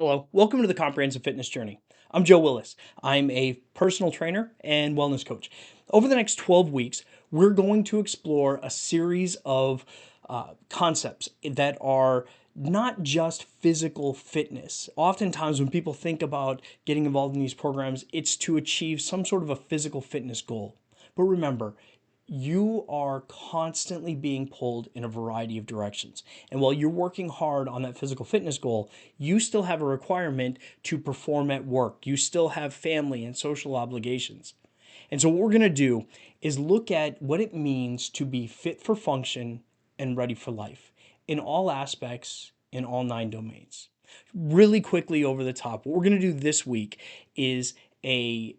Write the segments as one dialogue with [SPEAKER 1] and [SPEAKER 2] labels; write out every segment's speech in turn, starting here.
[SPEAKER 1] Hello, welcome to the Comprehensive Fitness Journey. I'm Joe Willis. I'm a personal trainer and wellness coach. Over the next 12 weeks, we're going to explore a series of concepts that are not just physical fitness. Oftentimes, when people think about getting involved in these programs, it's to achieve some sort of a physical fitness goal. But remember, you are constantly being pulled in a variety of directions. And while you're working hard on that physical fitness goal, you still have a requirement to perform at work. You still have family and social obligations. And so, what we're going to do is look at what it means to be fit for function and ready for life in all aspects, in all 9 domains. Really quickly over the top, what we're going to do this week is a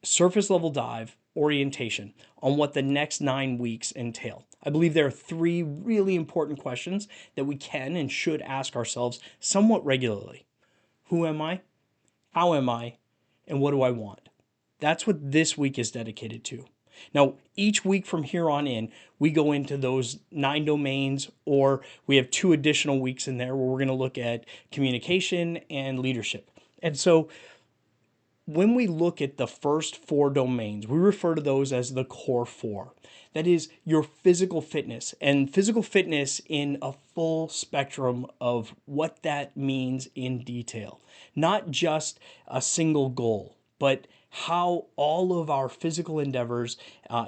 [SPEAKER 1] surface level dive orientation on what the next 9 weeks entail. I believe there are three really important questions that we can and should ask ourselves somewhat regularly. Who am I? How am I? And what do I want? That's what this week is dedicated to. Now, each week from here on in, we go into those 9 domains, or we have 2 additional weeks in there where we're going to look at communication and leadership. And so when we look at the first 4 domains, we refer to those as the core four. That is your physical fitness, and physical fitness in a full spectrum of what that means in detail. Not just a single goal, but how all of our physical endeavors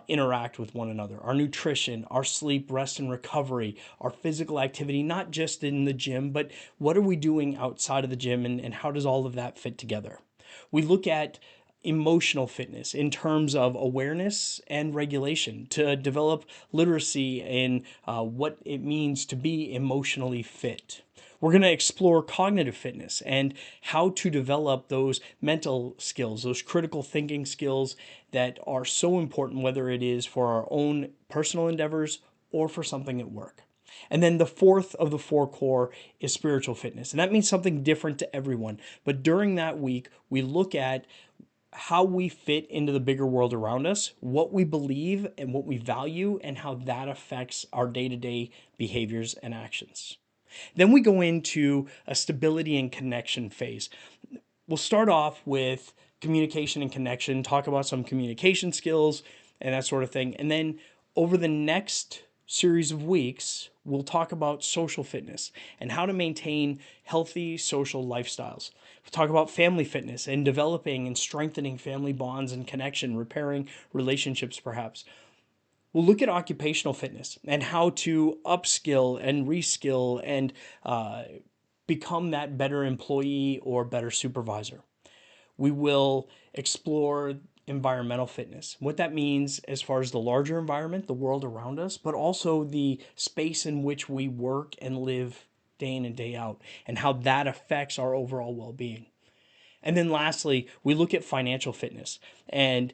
[SPEAKER 1] interact with one another. Our nutrition, our sleep, rest, and recovery, our physical activity, not just in the gym, but what are we doing outside of the gym, and how does all of that fit together? We look at emotional fitness in terms of awareness and regulation to develop literacy in what it means to be emotionally fit. We're going to explore cognitive fitness and how to develop those mental skills, those critical thinking skills that are so important, whether it is for our own personal endeavors or for something at work. And then the fourth of the 4 core is spiritual fitness. And that means something different to everyone. But during that week, we look at how we fit into the bigger world around us, what we believe and what we value, and how that affects our day-to-day behaviors and actions. Then we go into a stability and connection phase. We'll start off with communication and connection, talk about some communication skills and that sort of thing. And then over the next series of weeks, we'll talk about social fitness and how to maintain healthy social lifestyles. We'll talk about family fitness and developing and strengthening family bonds and connection, repairing relationships perhaps. We'll look at occupational fitness and how to upskill and reskill and become that better employee or better supervisor. We will explore environmental fitness, what that means as far as the larger environment, the world around us, but also the space in which we work and live day in and day out, and how that affects our overall well-being. And then lastly, we look at financial fitness and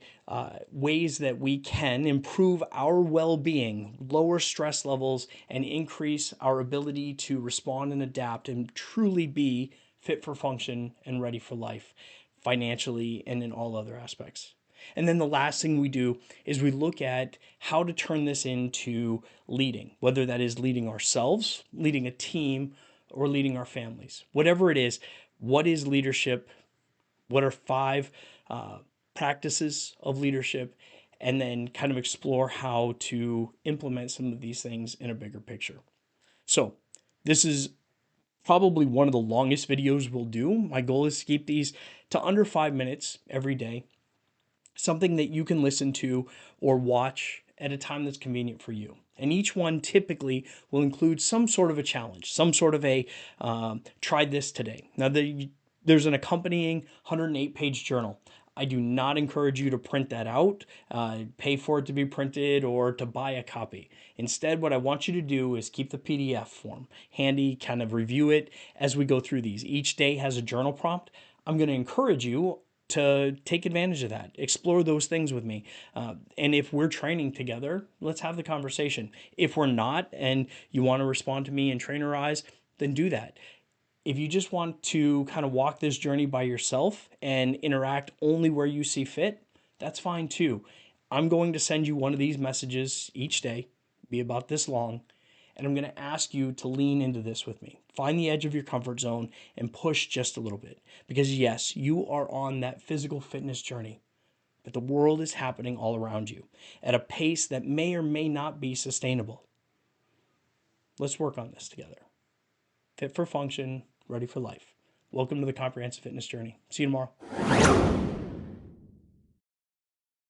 [SPEAKER 1] ways that we can improve our well-being, lower stress levels, and increase our ability to respond and adapt and truly be fit for function and ready for life financially and in all other aspects. And then the last thing we do is we look at how to turn this into leading, whether that is leading ourselves, leading a team, or leading our families. Whatever it is, what is leadership? What are 5 practices of leadership? And then kind of explore how to implement some of these things in a bigger picture. So this is probably one of the longest videos we'll do. My goal is to keep these to under 5 minutes every day, something that you can listen to or watch at a time that's convenient for you. And each one typically will include some sort of a challenge, some sort of a try this today. Now, there's an accompanying 108-page journal. I do not encourage you to print that out, pay for it to be printed, or to buy a copy. Instead, what I want you to do is keep the PDF form handy, kind of review it as we go through these. Each day has a journal prompt. I'm going to encourage you to take advantage of that. Explore those things with me. And if we're training together, let's have the conversation. If we're not, and you want to respond to me and trainerize, then do that. If you just want to kind of walk this journey by yourself and interact only where you see fit, that's fine too. I'm going to send you one of these messages each day, be about this long, and I'm going to ask you to lean into this with me. Find the edge of your comfort zone and push just a little bit. Because yes, you are on that physical fitness journey, but the world is happening all around you at a pace that may or may not be sustainable. Let's work on this together. Fit for function, ready for life. Welcome to the Comprehensive Fitness Journey. See you tomorrow.